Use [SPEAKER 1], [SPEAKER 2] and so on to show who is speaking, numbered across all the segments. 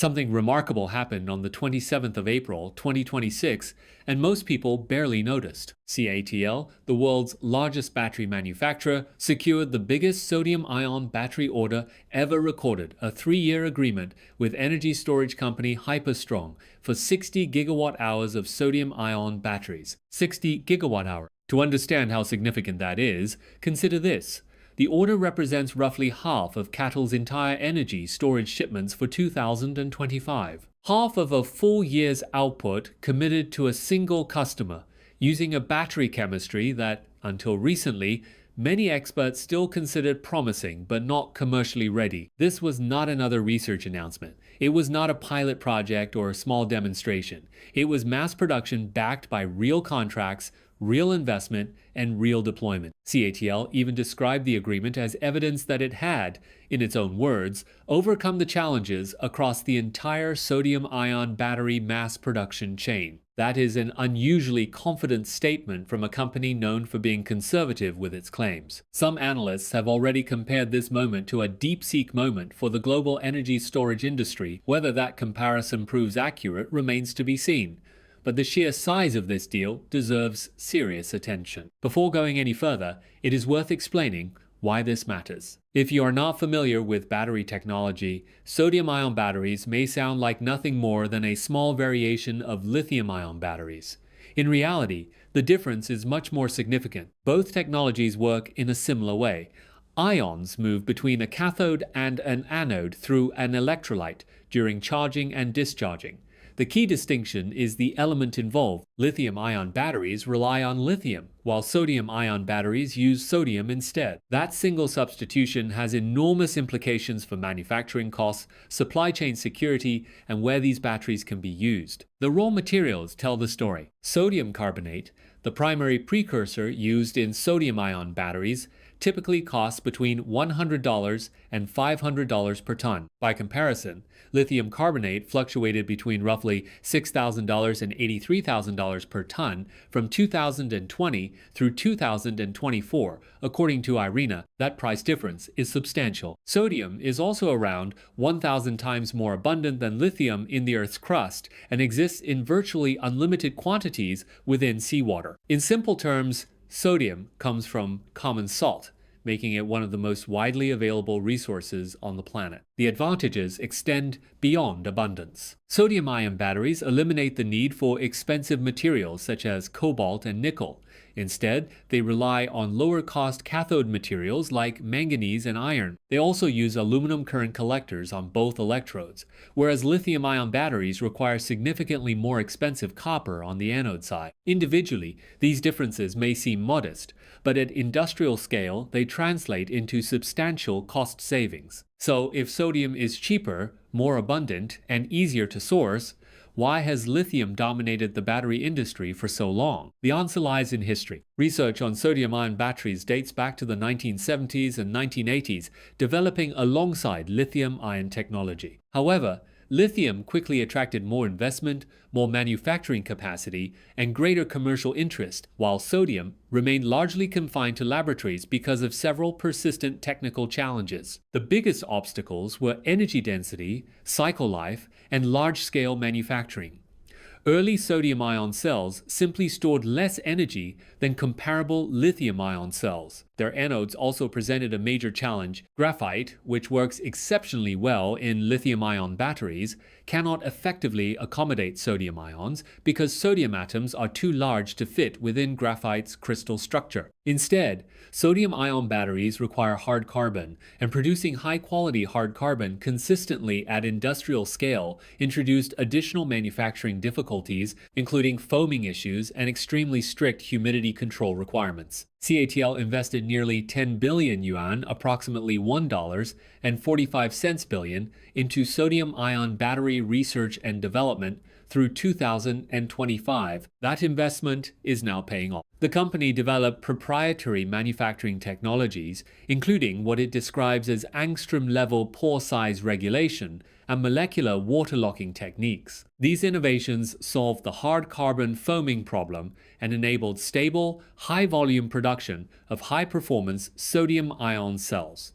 [SPEAKER 1] Something remarkable happened on the 27th of April, 2026, and most people barely noticed. CATL, the world's largest battery manufacturer, secured the biggest sodium-ion battery order ever recorded, a 3-year agreement with energy storage company HyperStrong for 60 gigawatt-hours of sodium-ion batteries. 60 gigawatt-hour. To understand how significant that is, consider this. The order represents roughly half of CATL's entire energy storage shipments for 2025. Half of a full year's output committed to a single customer, using a battery chemistry that, until recently, many experts still considered promising but not commercially ready. This was not another research announcement. It was not a pilot project or a small demonstration. It was mass production backed by real contracts, real investment, and real deployment. CATL even described the agreement as evidence that it had, in its own words, overcome the challenges across the entire sodium-ion battery mass production chain. That is an unusually confident statement from a company known for being conservative with its claims. Some analysts have already compared this moment to a DeepSeek moment for the global energy storage industry. Whether that comparison proves accurate remains to be seen. But the sheer size of this deal deserves serious attention. Before going any further, it is worth explaining why this matters. If you are not familiar with battery technology, sodium-ion batteries may sound like nothing more than a small variation of lithium-ion batteries. In reality, the difference is much more significant. Both technologies work in a similar way. Ions move between a cathode and an anode through an electrolyte during charging and discharging. The key distinction is the element involved. Lithium-ion batteries rely on lithium, while sodium-ion batteries use sodium instead. That single substitution has enormous implications for manufacturing costs, supply chain security, and where these batteries can be used. The raw materials tell the story. Sodium carbonate, the primary precursor used in sodium-ion batteries, typically costs between $100 and $500 per ton. By comparison, lithium carbonate fluctuated between roughly $6,000 and $83,000 per ton from 2020 through 2024. According to IRENA, that price difference is substantial. Sodium is also around 1,000 times more abundant than lithium in the Earth's crust and exists in virtually unlimited quantities within seawater. In simple terms, sodium comes from common salt, making it one of the most widely available resources on the planet. The advantages extend beyond abundance. Sodium-ion batteries eliminate the need for expensive materials such as cobalt and nickel. Instead, they rely on lower-cost cathode materials like manganese and iron. They also use aluminum current collectors on both electrodes, whereas lithium-ion batteries require significantly more expensive copper on the anode side. Individually, these differences may seem modest, but at industrial scale, they translate into substantial cost savings. So, if sodium is cheaper, more abundant, and easier to source, why has lithium dominated the battery industry for so long? The answer lies in history. Research on sodium-ion batteries dates back to the 1970s and 1980s, developing alongside lithium-ion technology. However, lithium quickly attracted more investment, more manufacturing capacity, and greater commercial interest, while sodium remained largely confined to laboratories because of several persistent technical challenges. The biggest obstacles were energy density, cycle life, and large-scale manufacturing. Early sodium-ion cells simply stored less energy than comparable lithium-ion cells. Their anodes also presented a major challenge. Graphite, which works exceptionally well in lithium-ion batteries, cannot effectively accommodate sodium ions because sodium atoms are too large to fit within graphite's crystal structure. Instead, sodium-ion batteries require hard carbon, and producing high-quality hard carbon consistently at industrial scale introduced additional manufacturing difficulties, including foaming issues and extremely strict humidity control requirements. CATL invested nearly 10 billion yuan, approximately $1.45 billion, into sodium-ion battery research and development through 2025. That investment is now paying off. The company developed proprietary manufacturing technologies, including what it describes as angstrom-level pore size regulation and molecular water-locking techniques. These innovations solved the hard carbon foaming problem and enabled stable, high-volume production of high-performance sodium-ion cells.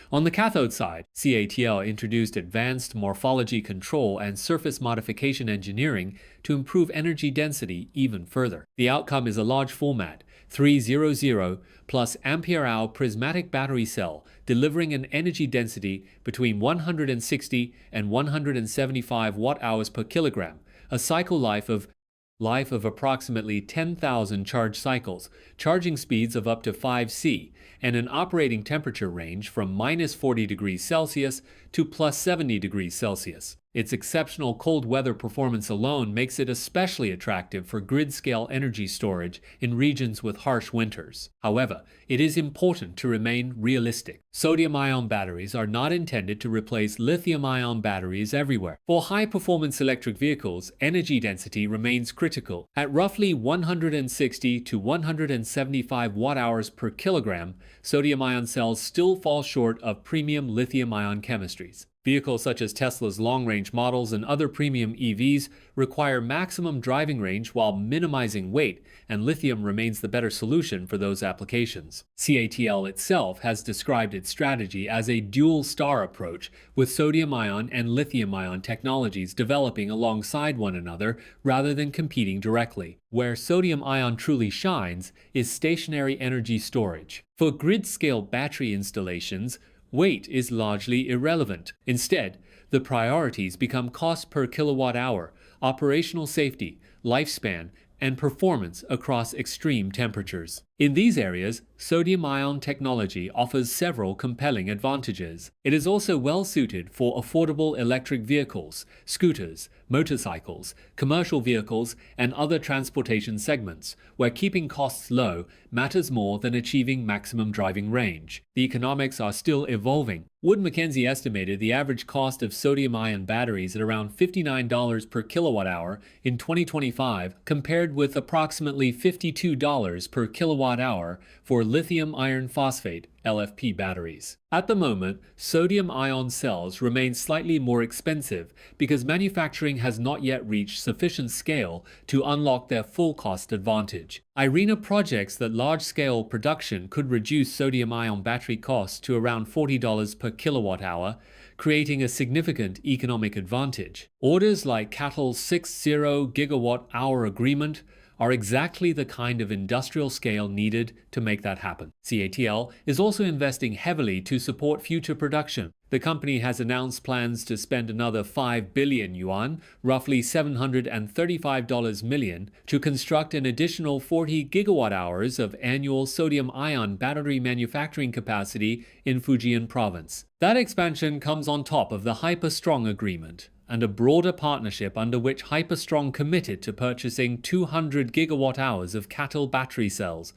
[SPEAKER 1] On the cathode side, CATL introduced advanced morphology control and surface modification engineering to improve energy density even further. The outcome is a large format, 300 plus ampere-hour prismatic battery cell, delivering an energy density between 160 and 175 watt-hours per kilogram, a cycle life of approximately 10,000 charge cycles, charging speeds of up to 5C, and an operating temperature range from -40 degrees Celsius to +70 degrees Celsius. Its exceptional cold weather performance alone makes it especially attractive for grid-scale energy storage in regions with harsh winters. However, it is important to remain realistic. Sodium-ion batteries are not intended to replace lithium-ion batteries everywhere. For high-performance electric vehicles, energy density remains critical. At roughly 160 to 175 watt-hours per kilogram, sodium-ion cells still fall short of premium lithium-ion chemistries. Vehicles such as Tesla's long-range models and other premium EVs require maximum driving range while minimizing weight, and lithium remains the better solution for those applications. CATL itself has described its strategy as a dual-star approach, with sodium-ion and lithium-ion technologies developing alongside one another rather than competing directly. Where sodium-ion truly shines is stationary energy storage. For grid-scale battery installations, weight is largely irrelevant. Instead, the priorities become cost per kilowatt hour, operational safety, lifespan, and performance across extreme temperatures. In these areas, sodium-ion technology offers several compelling advantages. It is also well suited for affordable electric vehicles, scooters, motorcycles, commercial vehicles, and other transportation segments, where keeping costs low matters more than achieving maximum driving range. The economics are still evolving. Wood Mackenzie estimated the average cost of sodium-ion batteries at around $59 per kilowatt hour in 2025, compared with approximately $52 per kilowatt hour for lithium iron phosphate LFP batteries. At the moment, sodium-ion cells remain slightly more expensive because manufacturing has not yet reached sufficient scale to unlock their full cost advantage. IRENA projects that large-scale production could reduce sodium-ion battery costs to around $40 per kilowatt hour, creating a significant economic advantage. Orders like CATL's 60 gigawatt-hour agreement are exactly the kind of industrial scale needed to make that happen. CATL is also investing heavily to support future production. The company has announced plans to spend another 5 billion yuan, roughly $735 million, to construct an additional 40 gigawatt hours of annual sodium-ion battery manufacturing capacity in Fujian province. That expansion comes on top of the HyperStrong agreement and a broader partnership under which HyperStrong committed to purchasing 200 gigawatt hours of CATL battery cells